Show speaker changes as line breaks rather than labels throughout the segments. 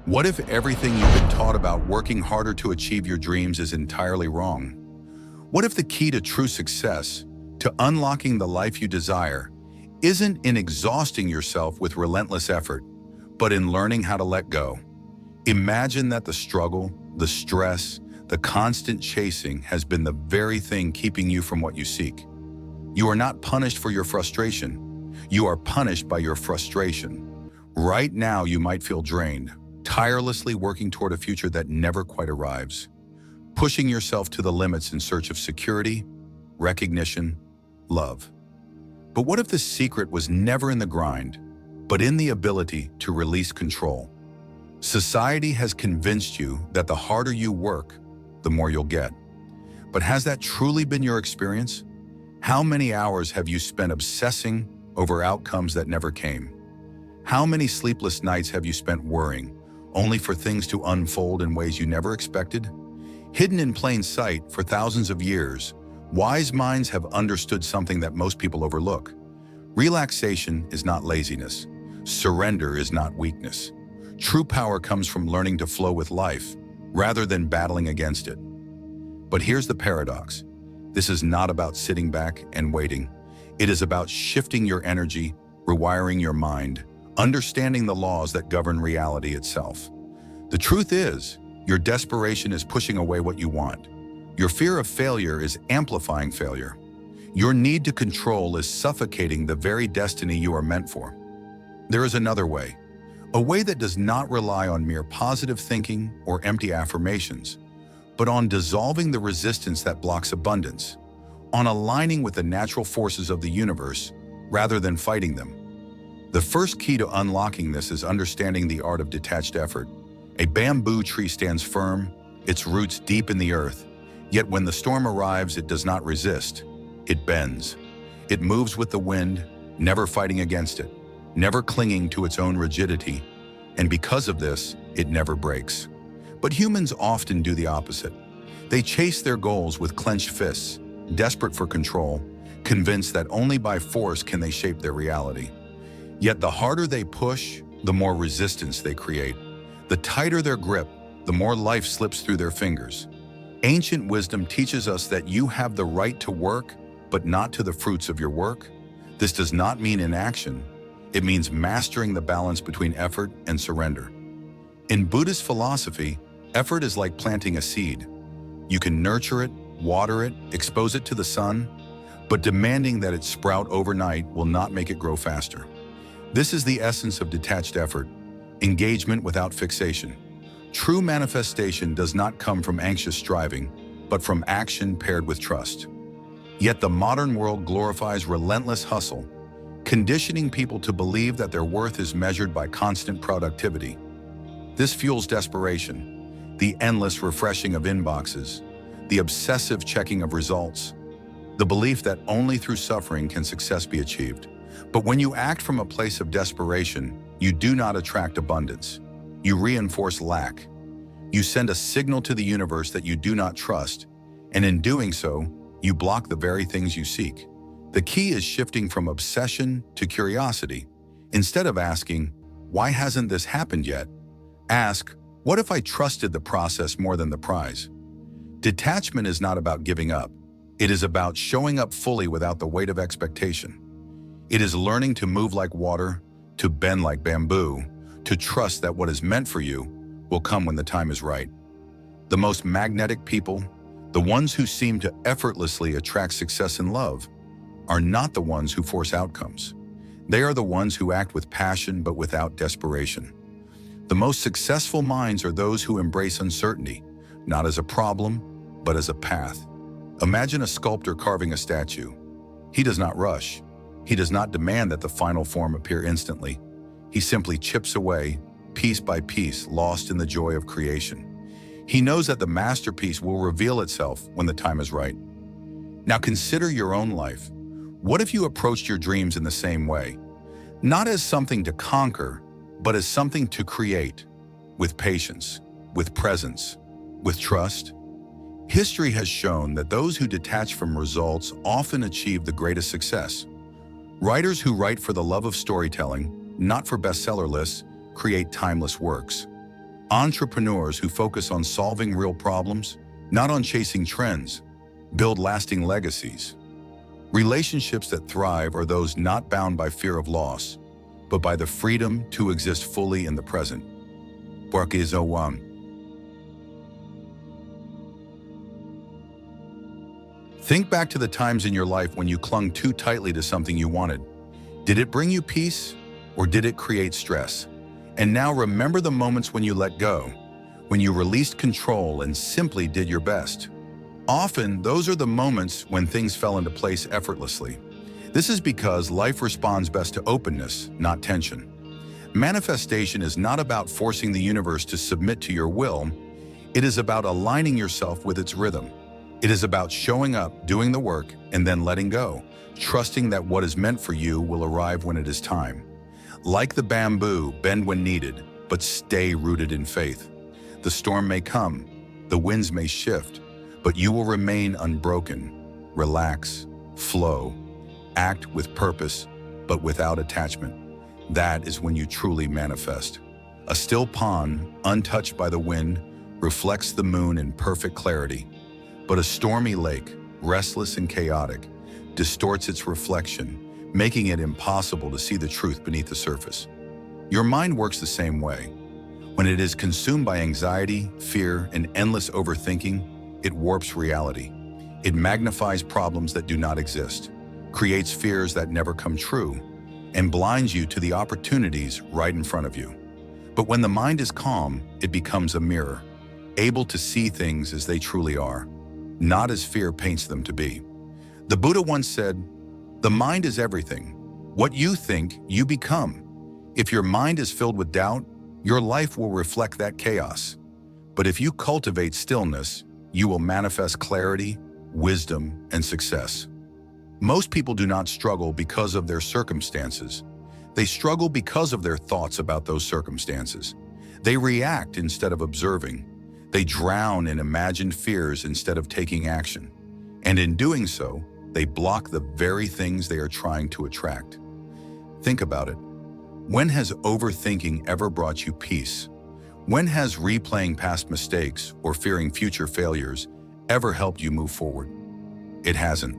What if everything you've been taught about working harder to achieve your dreams is entirely wrong? What if the key to true success, to unlocking the life you desire, isn't in exhausting yourself with relentless effort, but in learning how to let go? Imagine that the struggle, the stress, the constant chasing has been the very thing keeping you from what you seek. You are not punished for your frustration. You are punished by your frustration. Right now, you might feel drained, tirelessly working toward a future that never quite arrives, pushing yourself to the limits in search of security, recognition, love. But what if the secret was never in the grind, but in the ability to release control? Society has convinced you that the harder you work, the more you'll get. But has that truly been your experience? How many hours have you spent obsessing over outcomes that never came? How many sleepless nights have you spent worrying, only for things to unfold in ways you never expected? Hidden in plain sight for thousands of years, wise minds have understood something that most people overlook. Relaxation is not laziness. Surrender is not weakness. True power comes from learning to flow with life, rather than battling against it. But here's the paradox. This is not about sitting back and waiting. It is about shifting your energy, rewiring your mind, understanding the laws that govern reality itself. The truth is, your desperation is pushing away what you want. Your fear of failure is amplifying failure. Your need to control is suffocating the very destiny you are meant for. There is another way, a way that does not rely on mere positive thinking or empty affirmations, but on dissolving the resistance that blocks abundance, on aligning with the natural forces of the universe rather than fighting them. The first key to unlocking this is understanding the art of detached effort. A bamboo tree stands firm, its roots deep in the earth, yet when the storm arrives, it does not resist. It bends. It moves with the wind, never fighting against it, never clinging to its own rigidity, and because of this, it never breaks. But humans often do the opposite. They chase their goals with clenched fists, desperate for control, convinced that only by force can they shape their reality. Yet the harder they push, the more resistance they create. The tighter their grip, the more life slips through their fingers. Ancient wisdom teaches us that you have the right to work, but not to the fruits of your work. This does not mean inaction. It means mastering the balance between effort and surrender. In Buddhist philosophy, effort is like planting a seed. You can nurture it, water it, expose it to the sun, but demanding that it sprout overnight will not make it grow faster. This is the essence of detached effort, engagement without fixation. True manifestation does not come from anxious striving, but from action paired with trust. Yet the modern world glorifies relentless hustle, conditioning people to believe that their worth is measured by constant productivity. This fuels desperation, the endless refreshing of inboxes, the obsessive checking of results, the belief that only through suffering can success be achieved. But when you act from a place of desperation, you do not attract abundance. You reinforce lack. You send a signal to the universe that you do not trust, and in doing so, you block the very things you seek. The key is shifting from obsession to curiosity. Instead of asking, "Why hasn't this happened yet?" ask, "What if I trusted the process more than the prize?" Detachment is not about giving up. It is about showing up fully without the weight of expectation. It is learning to move like water, to bend like bamboo, to trust that what is meant for you will come when the time is right. The most magnetic people, the ones who seem to effortlessly attract success and love, are not the ones who force outcomes. They are the ones who act with passion but without desperation. The most successful minds are those who embrace uncertainty, not as a problem, but as a path. Imagine a sculptor carving a statue. He does not rush. He does not demand that the final form appear instantly. He simply chips away, piece by piece, lost in the joy of creation. He knows that the masterpiece will reveal itself when the time is right. Now consider your own life. What if you approached your dreams in the same way? Not as something to conquer, but as something to create, with patience, with presence, with trust. History has shown that those who detach from results often achieve the greatest success. Writers who write for the love of storytelling, not for bestseller lists, create timeless works. Entrepreneurs who focus on solving real problems, not on chasing trends, build lasting legacies. Relationships that thrive are those not bound by fear of loss, but by the freedom to exist fully in the present. Think back to the times in your life when you clung too tightly to something you wanted. Did it bring you peace, or did it create stress? And now remember the moments when you let go, when you released control and simply did your best. Often, those are the moments when things fell into place effortlessly. This is because life responds best to openness, not tension. Manifestation is not about forcing the universe to submit to your will. It is about aligning yourself with its rhythm. It is about showing up, doing the work, and then letting go, trusting that what is meant for you will arrive when it is time. Like the bamboo, bend when needed, but stay rooted in faith. The storm may come, the winds may shift, but you will remain unbroken. Relax, flow, act with purpose, but without attachment. That is when you truly manifest. A still pond, untouched by the wind, reflects the moon in perfect clarity. But a stormy lake, restless and chaotic, distorts its reflection, making it impossible to see the truth beneath the surface. Your mind works the same way. When it is consumed by anxiety, fear, and endless overthinking, it warps reality. It magnifies problems that do not exist, creates fears that never come true, and blinds you to the opportunities right in front of you. But when the mind is calm, it becomes a mirror, able to see things as they truly are, not as fear paints them to be. The Buddha once said, "The mind is everything. What you think, you become." If your mind is filled with doubt, your life will reflect that chaos. But if you cultivate stillness, you will manifest clarity, wisdom, and success. Most people do not struggle because of their circumstances. They struggle because of their thoughts about those circumstances. They react instead of observing. They drown in imagined fears instead of taking action. And in doing so, they block the very things they are trying to attract. Think about it. When has overthinking ever brought you peace? When has replaying past mistakes or fearing future failures ever helped you move forward? It hasn't.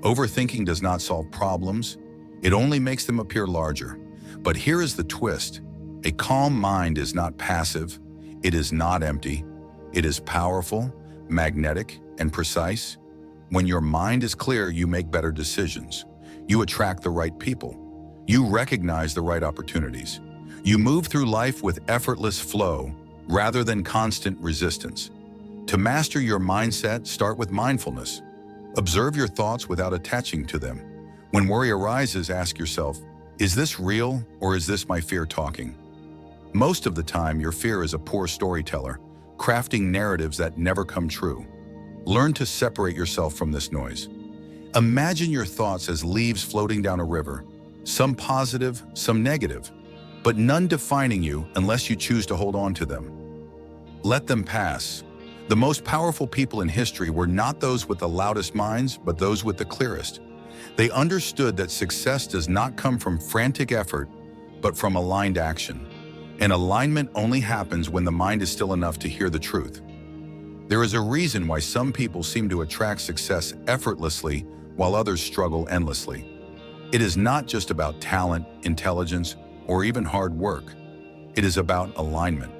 Overthinking does not solve problems. It only makes them appear larger. But here is the twist. A calm mind is not passive. It is not empty. It is powerful, magnetic, and precise. When your mind is clear, you make better decisions. You attract the right people. You recognize the right opportunities. You move through life with effortless flow rather than constant resistance. To master your mindset, start with mindfulness. Observe your thoughts without attaching to them. When worry arises, ask yourself, is this real or is this my fear talking? Most of the time, your fear is a poor storyteller, crafting narratives that never come true. Learn to separate yourself from this noise. Imagine your thoughts as leaves floating down a river, some positive, some negative, but none defining you unless you choose to hold on to them. Let them pass. The most powerful people in history were not those with the loudest minds, but those with the clearest. They understood that success does not come from frantic effort, but from aligned action. And alignment only happens when the mind is still enough to hear the truth. There is a reason why some people seem to attract success effortlessly while others struggle endlessly. It is not just about talent, intelligence, or even hard work. It is about alignment.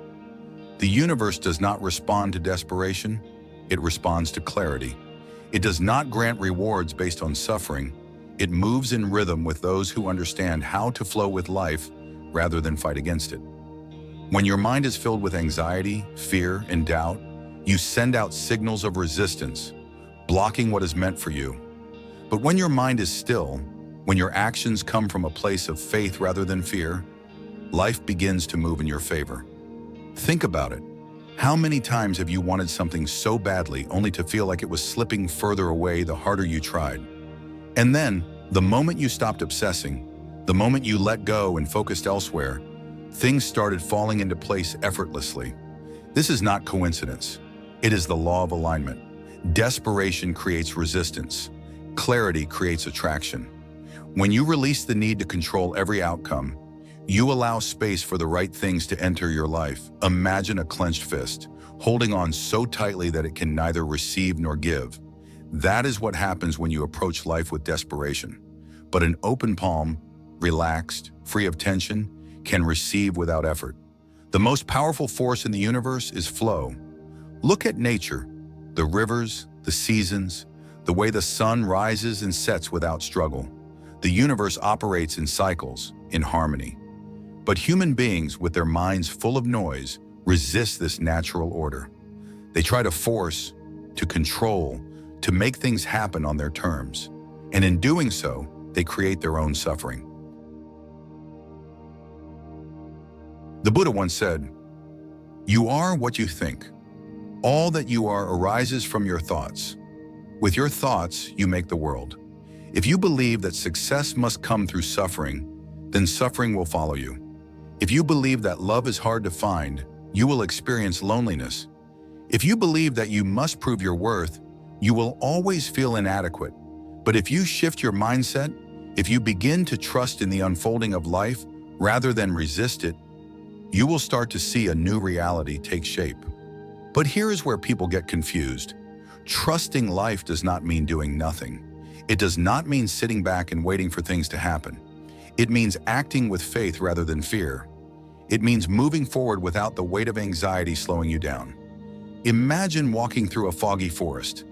The universe does not respond to desperation. It responds to clarity. It does not grant rewards based on suffering. It moves in rhythm with those who understand how to flow with life rather than fight against it. When your mind is filled with anxiety, fear, and doubt, you send out signals of resistance, blocking what is meant for you. But when your mind is still, when your actions come from a place of faith rather than fear, life begins to move in your favor. Think about it. How many times have you wanted something so badly only to feel like it was slipping further away the harder you tried? And then, the moment you stopped obsessing, the moment you let go and focused elsewhere, things started falling into place effortlessly. This is not coincidence. It is the law of alignment. Desperation creates resistance. Clarity creates attraction. When you release the need to control every outcome, You allow space for the right things to enter your life. Imagine a clenched fist, holding on so tightly that it can neither receive nor give. That is what happens when you approach life with desperation. But an open palm, relaxed, free of tension, can receive without effort. The most powerful force in the universe is flow. Look at nature, the rivers, the seasons, the way the sun rises and sets without struggle. The universe operates in cycles, in harmony. But human beings, with their minds full of noise, resist this natural order. They try to force, to control, to make things happen on their terms. And in doing so, they create their own suffering. The Buddha once said, "You are what you think. All that you are arises from your thoughts. With your thoughts, you make the world. If you believe that success must come through suffering, then suffering will follow you. If you believe that love is hard to find, you will experience loneliness. If you believe that you must prove your worth, you will always feel inadequate. But if you shift your mindset, if you begin to trust in the unfolding of life rather than resist it, you will start to see a new reality take shape." But here is where people get confused. Trusting life does not mean doing nothing. It does not mean sitting back and waiting for things to happen. It means acting with faith rather than fear. It means moving forward without the weight of anxiety slowing you down. Imagine walking through a foggy forest.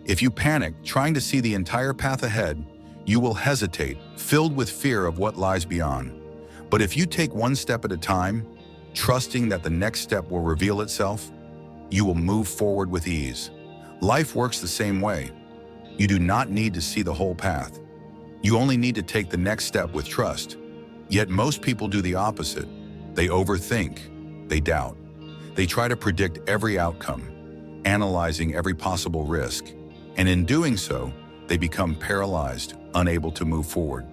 If you panic, trying to see the entire path ahead, you will hesitate, filled with fear of what lies beyond. But if you take one step at a time, trusting that the next step will reveal itself, you will move forward with ease. Life works the same way. You do not need to see the whole path. You only need to take the next step with trust. Yet most people do the opposite. They overthink, they doubt. They try to predict every outcome, analyzing every possible risk. And in doing so, they become paralyzed, unable to move forward.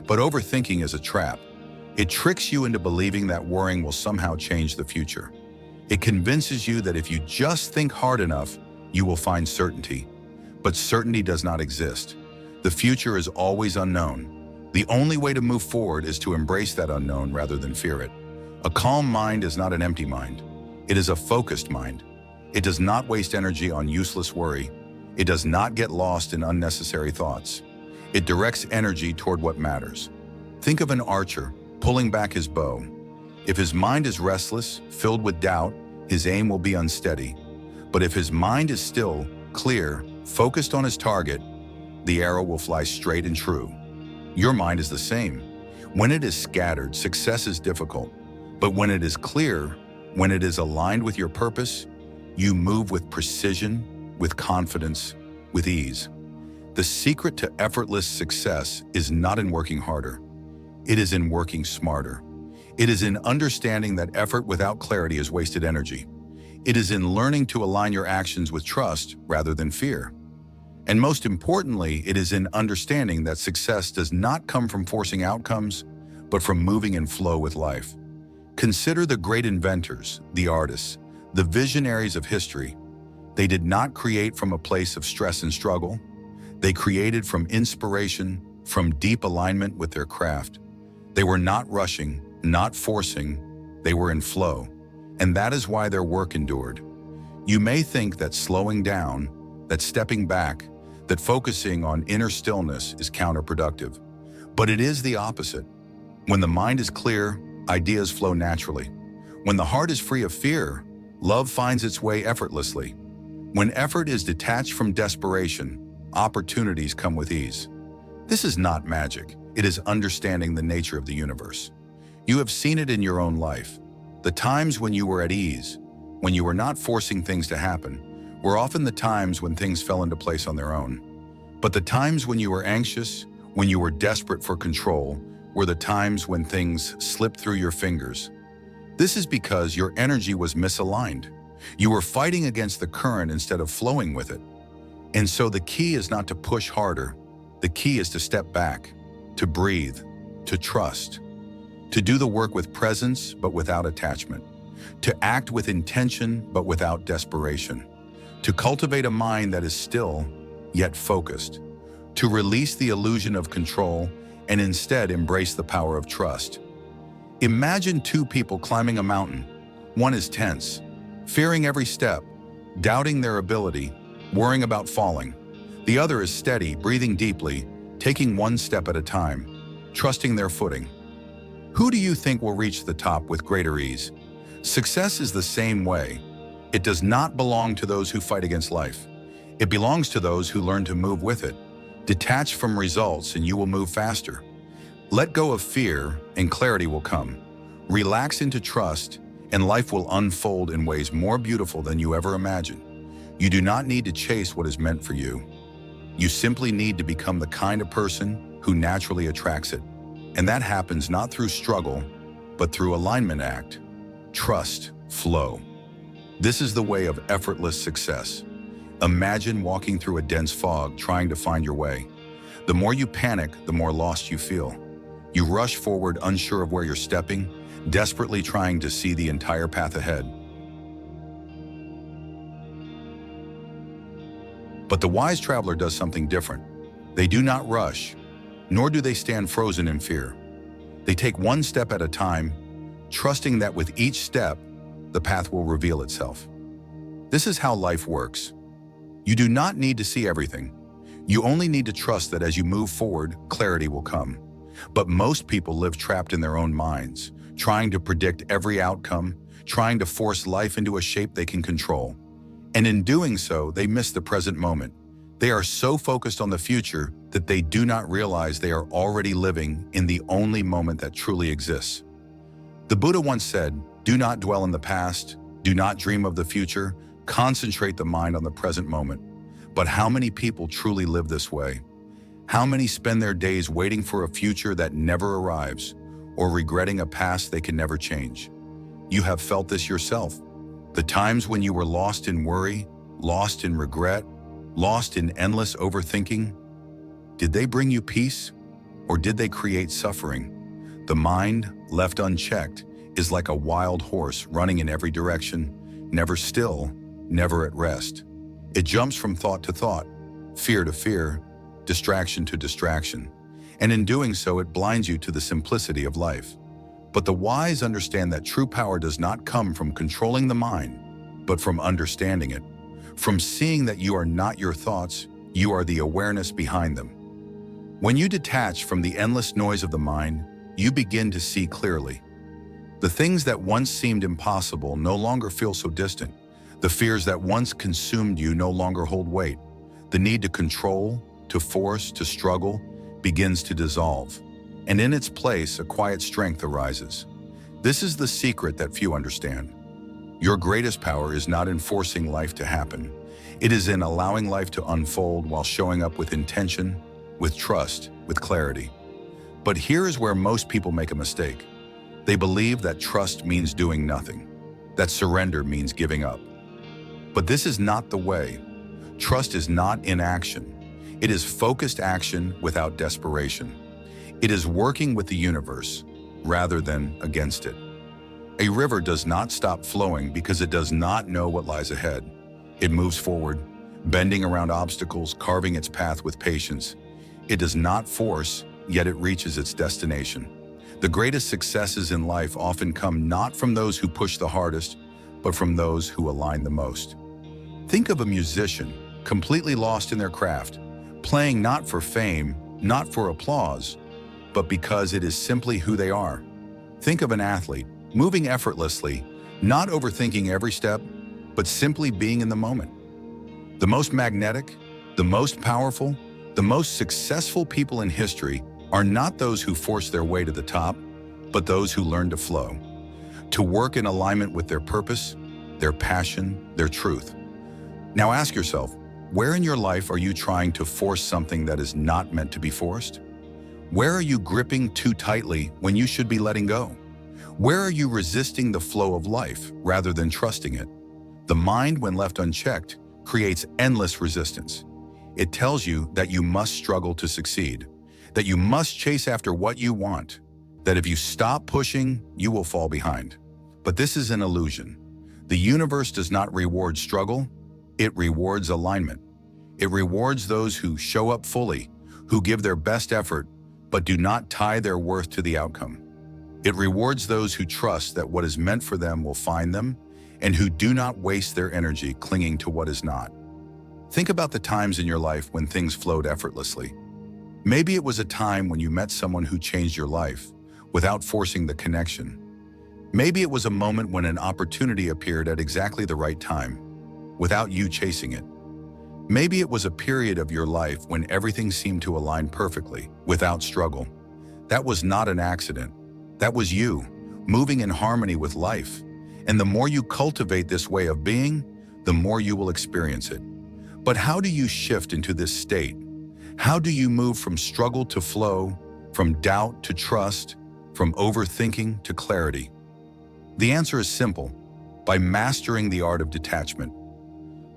But overthinking is a trap. It tricks you into believing that worrying will somehow change the future. It convinces you that if you just think hard enough, you will find certainty. But certainty does not exist. The future is always unknown. The only way to move forward is to embrace that unknown rather than fear it. A calm mind is not an empty mind. It is a focused mind. It does not waste energy on useless worry. It does not get lost in unnecessary thoughts. It directs energy toward what matters. Think of an archer pulling back his bow. If his mind is restless, filled with doubt, his aim will be unsteady. But if his mind is still, clear, focused on his target, the arrow will fly straight and true. Your mind is the same. When it is scattered, success is difficult. But when it is clear, when it is aligned with your purpose, you move with precision, with confidence, with ease. The secret to effortless success is not in working harder. It is in working smarter. It is in understanding that effort without clarity is wasted energy. It is in learning to align your actions with trust rather than fear. And most importantly, it is in understanding that success does not come from forcing outcomes, but from moving in flow with life. Consider the great inventors, the artists, the visionaries of history. They did not create from a place of stress and struggle. They created from inspiration, from deep alignment with their craft. They were not rushing, not forcing, they were in flow. And that is why their work endured. You may think that slowing down, that stepping back, that focusing on inner stillness is counterproductive. But it is the opposite. When the mind is clear, ideas flow naturally. When the heart is free of fear, love finds its way effortlessly. When effort is detached from desperation, opportunities come with ease. This is not magic. It is understanding the nature of the universe. You have seen it in your own life. The times when you were at ease, when you were not forcing things to happen, were often the times when things fell into place on their own. But the times when you were anxious, when you were desperate for control, were the times when things slipped through your fingers. This is because your energy was misaligned. You were fighting against the current instead of flowing with it. And so the key is not to push harder. The key is to step back, to breathe, to trust, to do the work with presence but without attachment, to act with intention but without desperation, to cultivate a mind that is still yet focused, to release the illusion of control and instead embrace the power of trust. Imagine two people climbing a mountain. One is tense, fearing every step, doubting their ability, worrying about falling. The other is steady, breathing deeply, taking one step at a time, trusting their footing. Who do you think will reach the top with greater ease? Success is the same way. It does not belong to those who fight against life. It belongs to those who learn to move with it. Detach from results and you will move faster. Let go of fear and clarity will come. Relax into trust and life will unfold in ways more beautiful than you ever imagined. You do not need to chase what is meant for you. You simply need to become the kind of person who naturally attracts it. And that happens not through struggle, but through alignment act, trust, flow. This is the way of effortless success. Imagine walking through a dense fog trying to find your way. The more you panic, the more lost you feel. You rush forward unsure of where you're stepping, desperately trying to see the entire path ahead. But the wise traveler does something different. They do not rush, nor do they stand frozen in fear. They take one step at a time, trusting that with each step, the path will reveal itself. This is how life works. You do not need to see everything. You only need to trust that as you move forward, clarity will come. But most people live trapped in their own minds, trying to predict every outcome, trying to force life into a shape they can control. And in doing so, they miss the present moment. They are so focused on the future that they do not realize they are already living in the only moment that truly exists. The Buddha once said, "Do not dwell in the past, do not dream of the future, concentrate the mind on the present moment." But how many people truly live this way? How many spend their days waiting for a future that never arrives, or regretting a past they can never change? You have felt this yourself. The times when you were lost in worry, lost in regret, lost in endless overthinking, did they bring you peace, or did they create suffering? The mind, left unchecked, is like a wild horse running in every direction, never still, never at rest. It jumps from thought to thought, fear to fear, distraction to distraction, and in doing so it blinds you to the simplicity of life. But the wise understand that true power does not come from controlling the mind, but from understanding it, from seeing that you are not your thoughts, you are the awareness behind them. When you detach from the endless noise of the mind, you begin to see clearly. The things that once seemed impossible no longer feel so distant. The fears that once consumed you no longer hold weight. The need to control, to force, to struggle begins to dissolve. And in its place, a quiet strength arises. This is the secret that few understand. Your greatest power is not in forcing life to happen. It is in allowing life to unfold while showing up with intention, with trust, with clarity. But here is where most people make a mistake. They believe that trust means doing nothing, that surrender means giving up. But this is not the way. Trust is not inaction. It is focused action without desperation. It is working with the universe rather than against it. A river does not stop flowing because it does not know what lies ahead. It moves forward, bending around obstacles, carving its path with patience. It does not force, yet it reaches its destination. The greatest successes in life often come not from those who push the hardest, but from those who align the most. Think of a musician, completely lost in their craft, playing not for fame, not for applause, but because it is simply who they are. Think of an athlete, moving effortlessly, not overthinking every step, but simply being in the moment. The most magnetic, the most powerful, the most successful people in history are not those who force their way to the top, but those who learn to flow, to work in alignment with their purpose, their passion, their truth. Now ask yourself, where in your life are you trying to force something that is not meant to be forced? Where are you gripping too tightly when you should be letting go? Where are you resisting the flow of life rather than trusting it? The mind, when left unchecked, creates endless resistance. It tells you that you must struggle to succeed, that you must chase after what you want, that if you stop pushing, you will fall behind. But this is an illusion. The universe does not reward struggle, it rewards alignment. It rewards those who show up fully, who give their best effort, but do not tie their worth to the outcome. It rewards those who trust that what is meant for them will find them and who do not waste their energy clinging to what is not. Think about the times in your life when things flowed effortlessly. Maybe it was a time when you met someone who changed your life without forcing the connection. Maybe it was a moment when an opportunity appeared at exactly the right time, without you chasing it. Maybe it was a period of your life when everything seemed to align perfectly, without struggle. That was not an accident. That was you, moving in harmony with life. And the more you cultivate this way of being, the more you will experience it. But how do you shift into this state? How do you move from struggle to flow, from doubt to trust, from overthinking to clarity? The answer is simple: by mastering the art of detachment.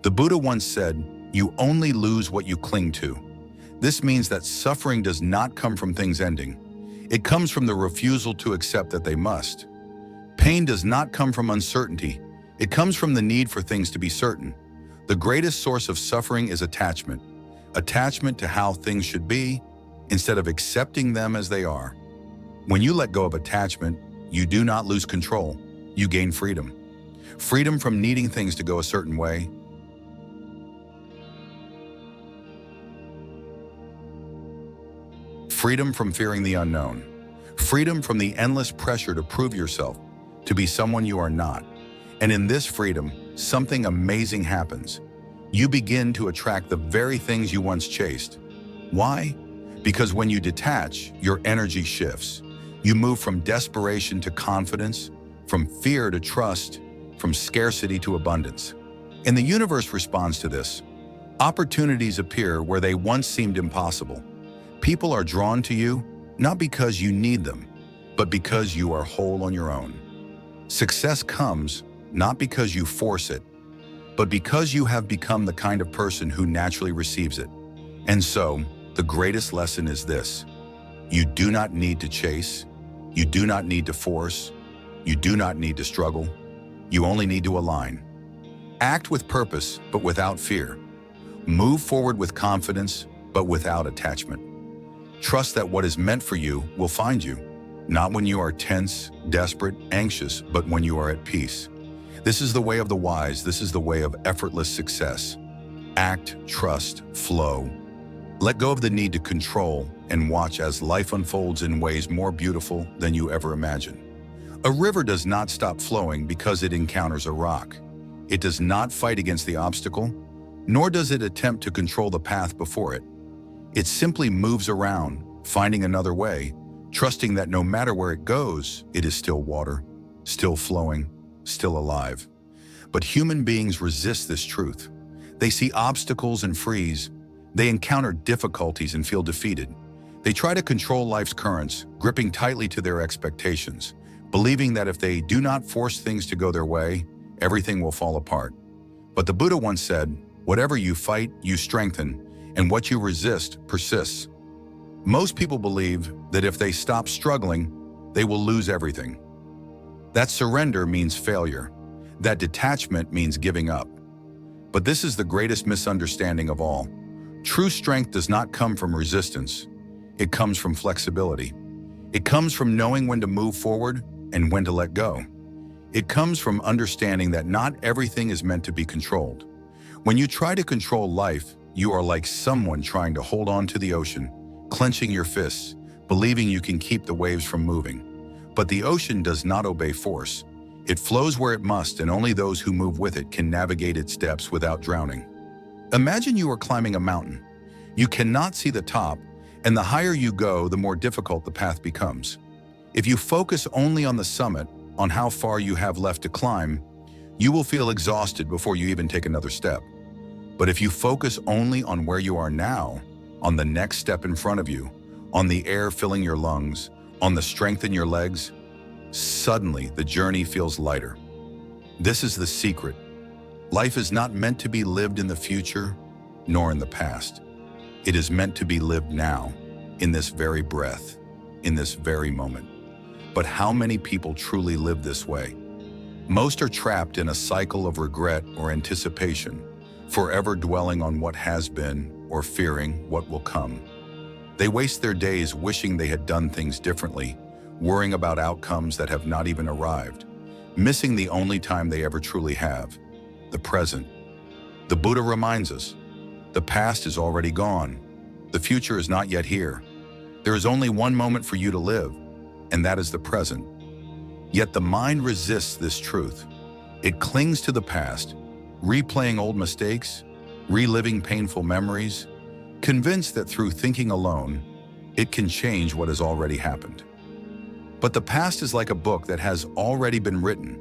The Buddha once said, "You only lose what you cling to." This means that suffering does not come from things ending. It comes from the refusal to accept that they must. Pain does not come from uncertainty. It comes from the need for things to be certain. The greatest source of suffering is attachment. Attachment to how things should be, instead of accepting them as they are. When you let go of attachment, you do not lose control. You gain freedom. Freedom from needing things to go a certain way. Freedom from fearing the unknown. Freedom from the endless pressure to prove yourself, to be someone you are not. And in this freedom, something amazing happens. You begin to attract the very things you once chased. Why? Because when you detach, your energy shifts. You move from desperation to confidence, from fear to trust, from scarcity to abundance. And the universe responds to this. Opportunities appear where they once seemed impossible. People are drawn to you, not because you need them, but because you are whole on your own. Success comes not because you force it, but because you have become the kind of person who naturally receives it. And so, the greatest lesson is this: you do not need to chase, you do not need to force, you do not need to struggle, you only need to align. Act with purpose, but without fear. Move forward with confidence, but without attachment. Trust that what is meant for you will find you, not when you are tense, desperate, anxious, but when you are at peace. This is the way of the wise. This is the way of effortless success. Act, trust, flow. Let go of the need to control and watch as life unfolds in ways more beautiful than you ever imagined. A river does not stop flowing because it encounters a rock. It does not fight against the obstacle, nor does it attempt to control the path before it. It simply moves around, finding another way, trusting that no matter where it goes, it is still water, still flowing, still alive. But human beings resist this truth. They see obstacles and freeze. They encounter difficulties and feel defeated. They try to control life's currents, gripping tightly to their expectations, believing that if they do not force things to go their way, everything will fall apart. But the Buddha once said, "Whatever you fight, you strengthen, and what you resist persists." Most people believe that if they stop struggling, they will lose everything. That surrender means failure. That detachment means giving up. But this is the greatest misunderstanding of all. True strength does not come from resistance. It comes from flexibility. It comes from knowing when to move forward and when to let go. It comes from understanding that not everything is meant to be controlled. When you try to control life, you are like someone trying to hold on to the ocean, clenching your fists, believing you can keep the waves from moving. But the ocean does not obey force. It flows where it must, and only those who move with it can navigate its depths without drowning. Imagine you are climbing a mountain. You cannot see the top, and the higher you go, the more difficult the path becomes. If you focus only on the summit, on how far you have left to climb, you will feel exhausted before you even take another step. But if you focus only on where you are now, on the next step in front of you, on the air filling your lungs, on the strength in your legs, suddenly the journey feels lighter. This is the secret. Life is not meant to be lived in the future, nor in the past. It is meant to be lived now, in this very breath, in this very moment. But how many people truly live this way? Most are trapped in a cycle of regret or anticipation, forever dwelling on what has been or fearing what will come. They waste their days wishing they had done things differently, worrying about outcomes that have not even arrived, missing the only time they ever truly have, the present. The Buddha reminds us, the past is already gone. The future is not yet here. There is only one moment for you to live, and that is the present. Yet the mind resists this truth. It clings to the past, replaying old mistakes, reliving painful memories, convinced that through thinking alone, it can change what has already happened. But the past is like a book that has already been written.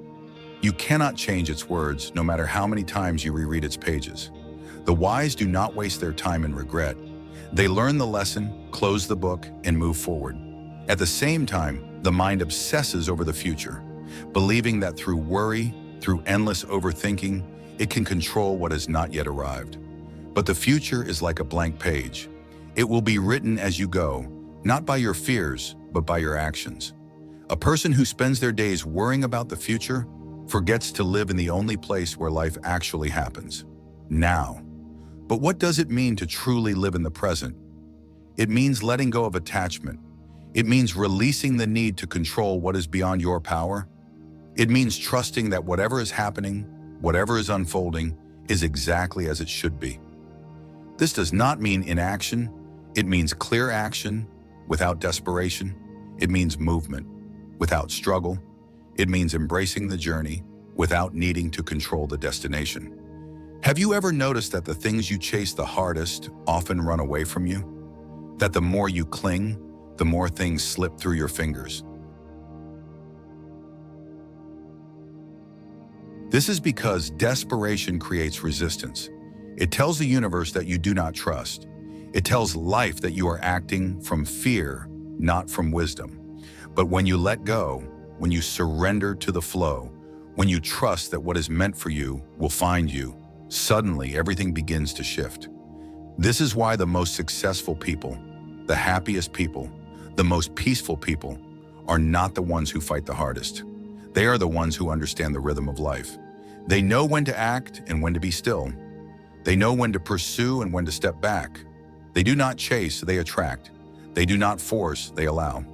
You cannot change its words, no matter how many times you reread its pages. The wise do not waste their time in regret. They learn the lesson, close the book, and move forward. At the same time, the mind obsesses over the future, believing that through worry, through endless overthinking, it can control what has not yet arrived. But the future is like a blank page. It will be written as you go, not by your fears, but by your actions. A person who spends their days worrying about the future forgets to live in the only place where life actually happens, now. But what does it mean to truly live in the present? It means letting go of attachment. It means releasing the need to control what is beyond your power. It means trusting that whatever is happening, whatever is unfolding, is exactly as it should be. This does not mean inaction. It means clear action without desperation. It means movement without struggle. It means embracing the journey without needing to control the destination. Have you ever noticed that the things you chase the hardest often run away from you? That the more you cling, the more things slip through your fingers? This is because desperation creates resistance. It tells the universe that you do not trust. It tells life that you are acting from fear, not from wisdom. But when you let go, when you surrender to the flow, when you trust that what is meant for you will find you, suddenly everything begins to shift. This is why the most successful people, the happiest people, the most peaceful people are not the ones who fight the hardest. They are the ones who understand the rhythm of life. They know when to act and when to be still. They know when to pursue and when to step back. They do not chase, they attract. They do not force, they allow.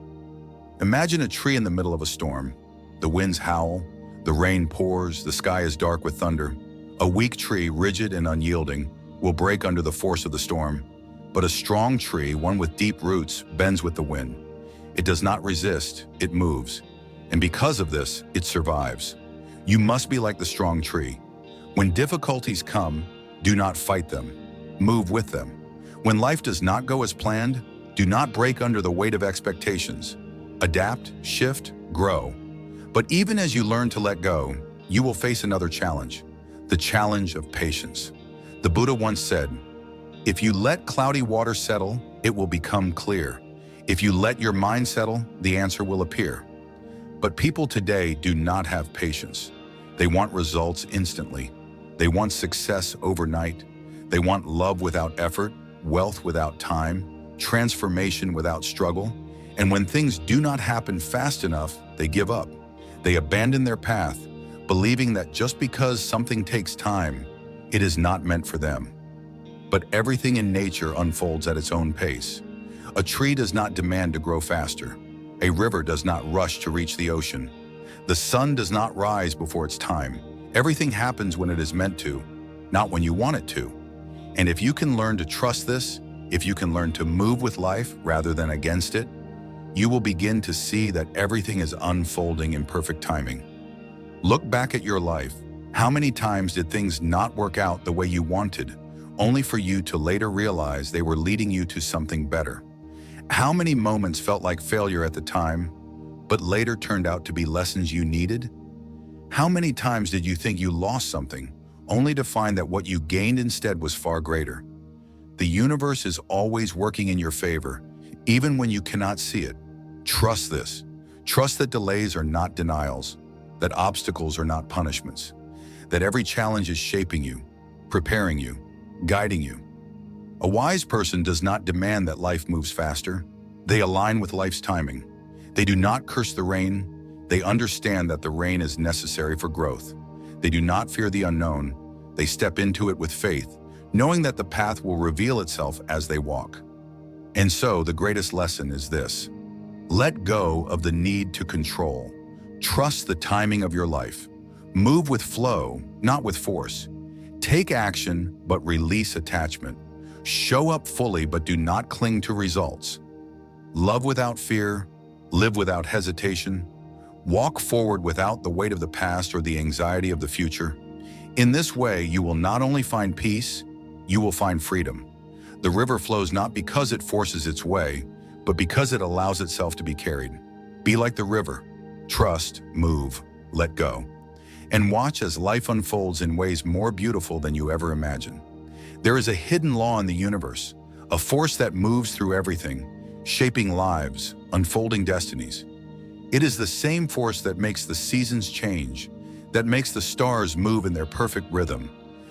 Imagine a tree in the middle of a storm. The winds howl, the rain pours, the sky is dark with thunder. A weak tree, rigid and unyielding, will break under the force of the storm. But a strong tree, one with deep roots, bends with the wind. It does not resist, it moves. And because of this, it survives. You must be like the strong tree. When difficulties come, do not fight them. Move with them. When life does not go as planned, do not break under the weight of expectations. Adapt, shift, grow. But even as you learn to let go, you will face another challenge, the challenge of patience. The Buddha once said, "If you let cloudy water settle, it will become clear. If you let your mind settle, the answer will appear." But people today do not have patience. They want results instantly. They want success overnight. They want love without effort, wealth without time, transformation without struggle. And when things do not happen fast enough, they give up. They abandon their path, believing that just because something takes time, it is not meant for them. But everything in nature unfolds at its own pace. A tree does not demand to grow faster. A river does not rush to reach the ocean. The sun does not rise before its time. Everything happens when it is meant to, not when you want it to. And if you can learn to trust this, if you can learn to move with life rather than against it, you will begin to see that everything is unfolding in perfect timing. Look back at your life. How many times did things not work out the way you wanted, only for you to later realize they were leading you to something better? How many moments felt like failure at the time, but later turned out to be lessons you needed? How many times did you think you lost something, only to find that what you gained instead was far greater? The universe is always working in your favor, even when you cannot see it. Trust this. Trust that delays are not denials, that obstacles are not punishments, that every challenge is shaping you, preparing you, guiding you. A wise person does not demand that life moves faster. They align with life's timing. They do not curse the rain. They understand that the rain is necessary for growth. They do not fear the unknown. They step into it with faith, knowing that the path will reveal itself as they walk. And so, the greatest lesson is this: Let go of the need to control. Trust the timing of your life. Move with flow, not with force. Take action, but release attachment. Show up fully, but do not cling to results. Love without fear, live without hesitation. Walk forward without the weight of the past or the anxiety of the future. In this way, you will not only find peace, you will find freedom. The river flows not because it forces its way, but because it allows itself to be carried. Be like the river. Trust, move, let go. And watch as life unfolds in ways more beautiful than you ever imagined. There is a hidden law in the universe, a force that moves through everything, shaping lives, unfolding destinies. It is the same force that makes the seasons change, that makes the stars move in their perfect rhythm,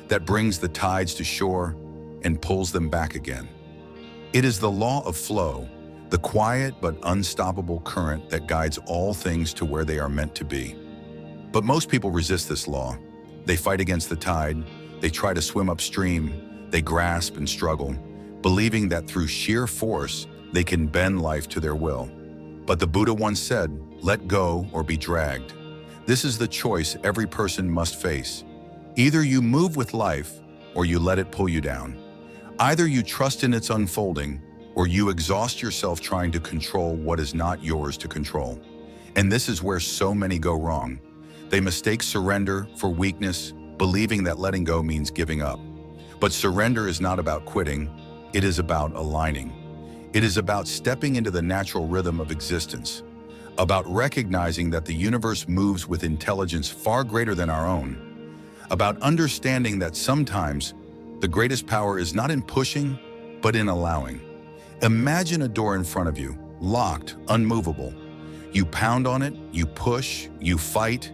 that brings the tides to shore and pulls them back again. It is the law of flow, the quiet but unstoppable current that guides all things to where they are meant to be. But most people resist this law. They fight against the tide, they try to swim upstream, they grasp and struggle, believing that through sheer force, they can bend life to their will. But the Buddha once said, "Let go or be dragged." This is the choice every person must face. Either you move with life or you let it pull you down. Either you trust in its unfolding or you exhaust yourself trying to control what is not yours to control. And this is where so many go wrong. They mistake surrender for weakness, believing that letting go means giving up. But surrender is not about quitting, it is about aligning. It is about stepping into the natural rhythm of existence, about recognizing that the universe moves with intelligence far greater than our own, about understanding that sometimes the greatest power is not in pushing, but in allowing. Imagine a door in front of you, locked, unmovable. You pound on it, you push, you fight,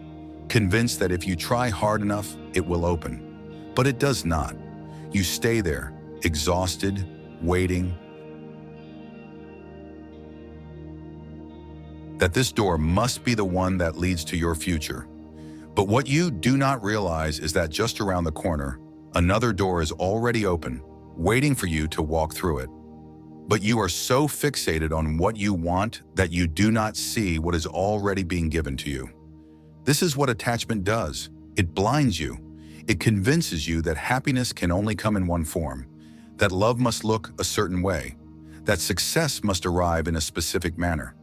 convinced that if you try hard enough, it will open. But it does not. You stay there, exhausted, waiting. That this door must be the one that leads to your future. But what you do not realize is that just around the corner, another door is already open, waiting for you to walk through it. But you are so fixated on what you want that you do not see what is already being given to you. This is what attachment does. It blinds you. It convinces you that happiness can only come in one form, that love must look a certain way, that success must arrive in a specific manner.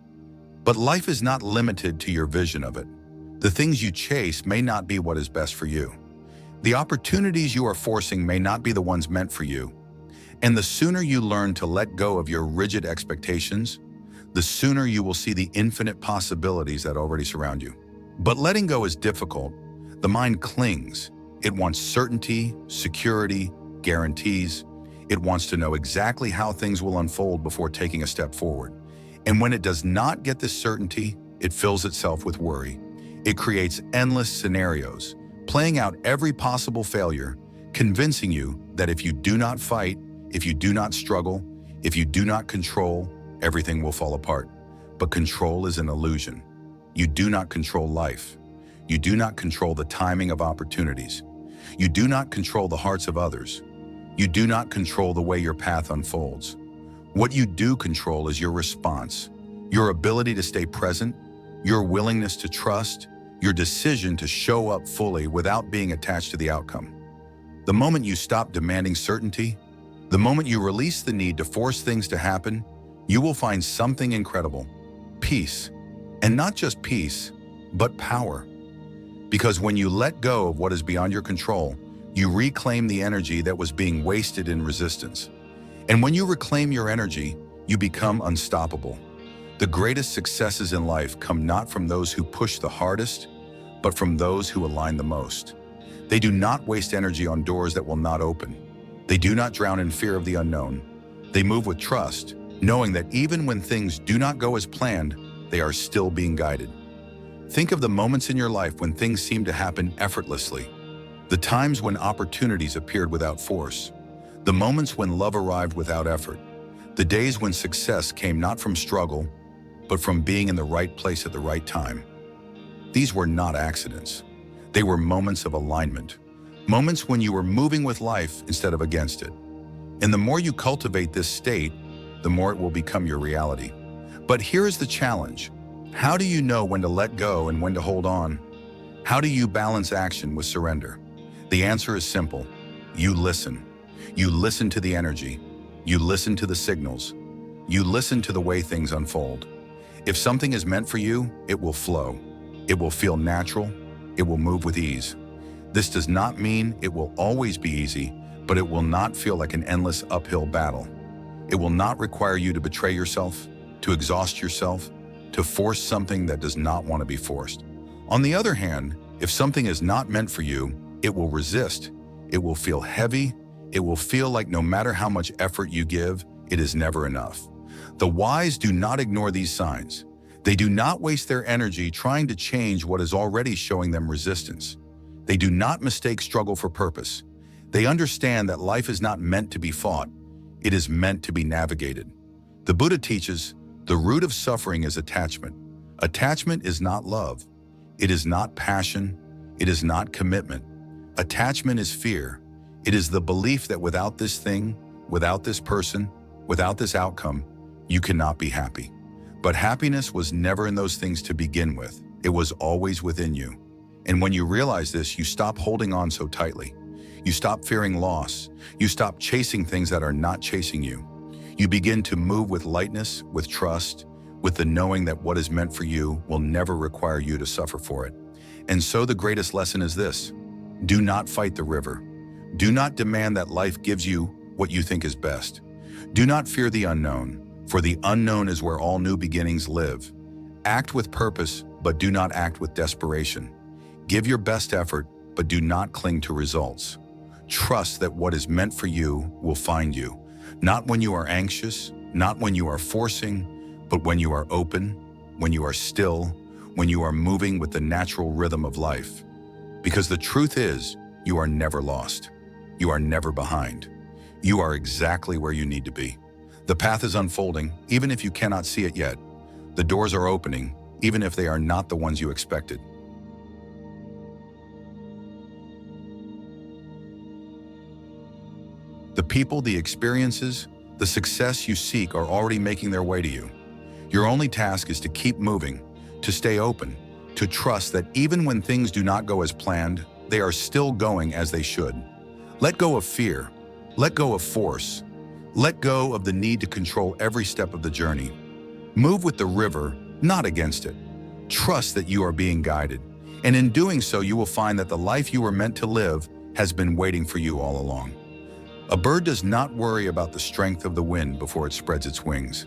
But life is not limited to your vision of it. The things you chase may not be what is best for you. The opportunities you are forcing may not be the ones meant for you. And the sooner you learn to let go of your rigid expectations, the sooner you will see the infinite possibilities that already surround you. But letting go is difficult. The mind clings. It wants certainty, security, guarantees. It wants to know exactly how things will unfold before taking a step forward. And when it does not get this certainty, it fills itself with worry. It creates endless scenarios, playing out every possible failure, convincing you that if you do not fight, if you do not struggle, if you do not control, everything will fall apart. But control is an illusion. You do not control life. You do not control the timing of opportunities. You do not control the hearts of others. You do not control the way your path unfolds. What you do control is your response, your ability to stay present, your willingness to trust, your decision to show up fully without being attached to the outcome. The moment you stop demanding certainty, the moment you release the need to force things to happen, you will find something incredible: peace. And not just peace, but power. Because when you let go of what is beyond your control, you reclaim the energy that was being wasted in resistance. And when you reclaim your energy, you become unstoppable. The greatest successes in life come not from those who push the hardest, but from those who align the most. They do not waste energy on doors that will not open. They do not drown in fear of the unknown. They move with trust, knowing that even when things do not go as planned, they are still being guided. Think of the moments in your life when things seem to happen effortlessly, the times when opportunities appeared without force, the moments when love arrived without effort, the days when success came not from struggle, but from being in the right place at the right time. These were not accidents. They were moments of alignment, moments when you were moving with life instead of against it. And the more you cultivate this state, the more it will become your reality. But here's the challenge. How do you know when to let go and when to hold on? How do you balance action with surrender? The answer is simple. You listen. You listen to the energy. You listen to the signals. You listen to the way things unfold. If something is meant for you, it will flow. It will feel natural. It will move with ease. This does not mean it will always be easy, but it will not feel like an endless uphill battle. It will not require you to betray yourself, to exhaust yourself, to force something that does not want to be forced. On the other hand, if something is not meant for you, it will resist. It will feel heavy. It will feel like no matter how much effort you give, it is never enough. The wise do not ignore these signs. They do not waste their energy trying to change what is already showing them resistance. They do not mistake struggle for purpose. They understand that life is not meant to be fought. It is meant to be navigated. The Buddha teaches, the root of suffering is attachment. Attachment is not love. It is not passion. It is not commitment. Attachment is fear. It is the belief that without this thing, without this person, without this outcome, you cannot be happy. But happiness was never in those things to begin with. It was always within you. And when you realize this, you stop holding on so tightly. You stop fearing loss. You stop chasing things that are not chasing you. You begin to move with lightness, with trust, with the knowing that what is meant for you will never require you to suffer for it. And so the greatest lesson is this: do not fight the river. Do not demand that life gives you what you think is best. Do not fear the unknown, for the unknown is where all new beginnings live. Act with purpose, but do not act with desperation. Give your best effort, but do not cling to results. Trust that what is meant for you will find you, not when you are anxious, not when you are forcing, but when you are open, when you are still, when you are moving with the natural rhythm of life. Because the truth is, you are never lost. You are never behind. You are exactly where you need to be. The path is unfolding, even if you cannot see it yet. The doors are opening, even if they are not the ones you expected. The people, the experiences, the success you seek are already making their way to you. Your only task is to keep moving, to stay open, to trust that even when things do not go as planned, they are still going as they should. Let go of fear. Let go of force. Let go of the need to control every step of the journey. Move with the river, not against it. Trust that you are being guided. And in doing so, you will find that the life you were meant to live has been waiting for you all along. A bird does not worry about the strength of the wind before it spreads its wings.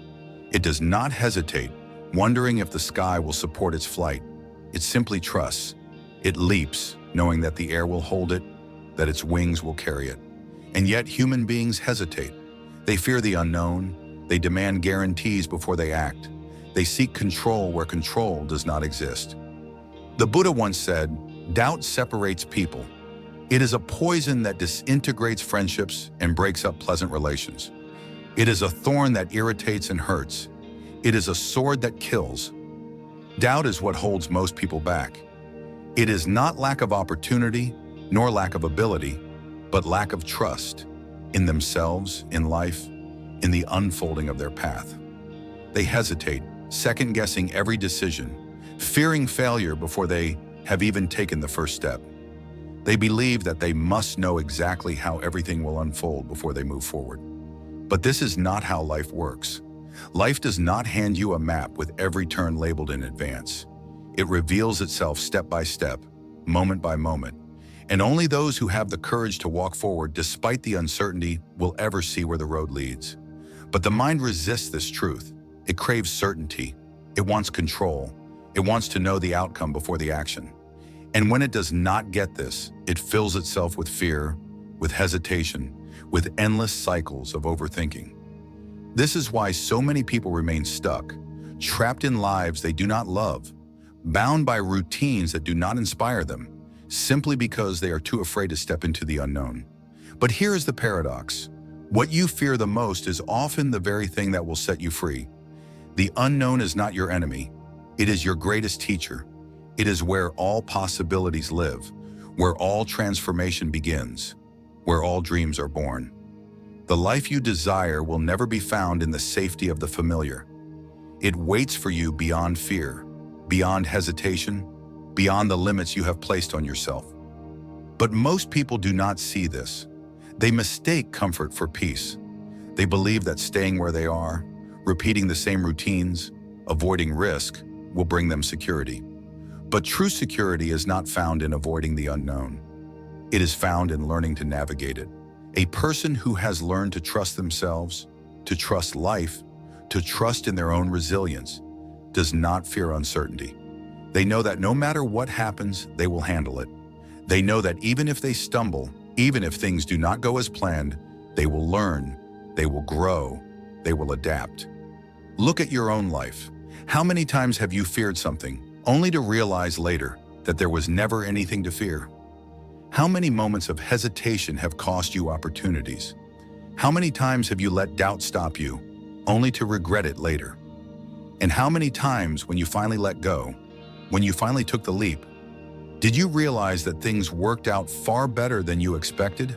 It does not hesitate, wondering if the sky will support its flight. It simply trusts. It leaps, knowing that the air will hold it, that its wings will carry it. And yet human beings hesitate. They fear the unknown. They demand guarantees before they act. They seek control where control does not exist. The Buddha once said, "Doubt separates people. It is a poison that disintegrates friendships and breaks up pleasant relations. It is a thorn that irritates and hurts. It is a sword that kills." Doubt is what holds most people back. It is not lack of opportunity, nor lack of ability, but lack of trust in themselves, in life, in the unfolding of their path. They hesitate, second-guessing every decision, fearing failure before they have even taken the first step. They believe that they must know exactly how everything will unfold before they move forward. But this is not how life works. Life does not hand you a map with every turn labeled in advance. It reveals itself step by step, moment by moment. And only those who have the courage to walk forward despite the uncertainty will ever see where the road leads. But the mind resists this truth. It craves certainty. It wants control. It wants to know the outcome before the action. And when it does not get this, it fills itself with fear, with hesitation, with endless cycles of overthinking. This is why so many people remain stuck, trapped in lives they do not love, bound by routines that do not inspire them, simply because they are too afraid to step into the unknown. But here is the paradox. What you fear the most is often the very thing that will set you free. The unknown is not your enemy. It is your greatest teacher. It is where all possibilities live, where all transformation begins, where all dreams are born. The life you desire will never be found in the safety of the familiar. It waits for you beyond fear, beyond hesitation, beyond the limits you have placed on yourself. But most people do not see this. They mistake comfort for peace. They believe that staying where they are, repeating the same routines, avoiding risk, will bring them security. But true security is not found in avoiding the unknown. It is found in learning to navigate it. A person who has learned to trust themselves, to trust life, to trust in their own resilience, does not fear uncertainty. They know that no matter what happens, they will handle it. They know that even if they stumble, even if things do not go as planned, they will learn, they will grow, they will adapt. Look at your own life. How many times have you feared something, only to realize later that there was never anything to fear? How many moments of hesitation have cost you opportunities? How many times have you let doubt stop you, only to regret it later? And how many times when you finally let go, when you finally took the leap, did you realize that things worked out far better than you expected?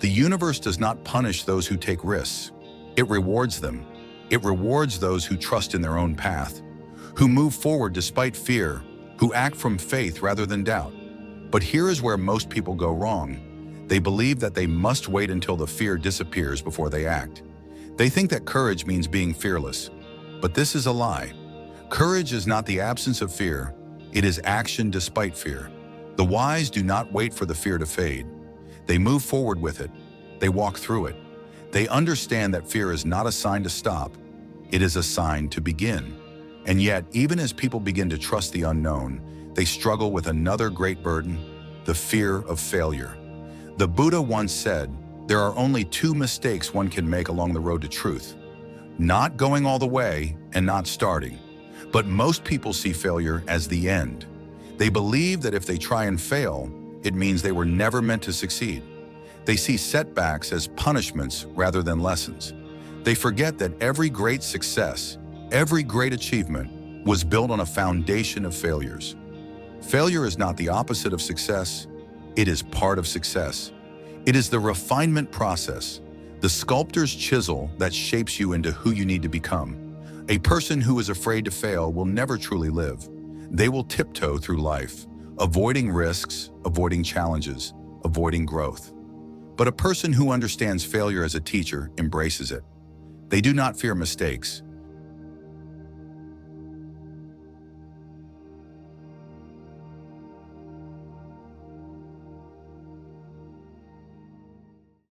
The universe does not punish those who take risks. It rewards them. It rewards those who trust in their own path, who move forward despite fear, who act from faith rather than doubt. But here is where most people go wrong. They believe that they must wait until the fear disappears before they act. They think that courage means being fearless, but this is a lie. Courage is not the absence of fear. It is action despite fear. The wise do not wait for the fear to fade. They move forward with it. They walk through it. They understand that fear is not a sign to stop. It is a sign to begin. And yet, even as people begin to trust the unknown, they struggle with another great burden, the fear of failure. The Buddha once said, there are only two mistakes one can make along the road to truth: not going all the way and not starting. But most people see failure as the end. They believe that if they try and fail, it means they were never meant to succeed. They see setbacks as punishments rather than lessons. They forget that every great success, every great achievement was built on a foundation of failures. Failure is not the opposite of success. It is part of success. It is the refinement process, the sculptor's chisel that shapes you into who you need to become. A person who is afraid to fail will never truly live. They will tiptoe through life, avoiding risks, avoiding challenges, avoiding growth. But a person who understands failure as a teacher embraces it. They do not fear mistakes.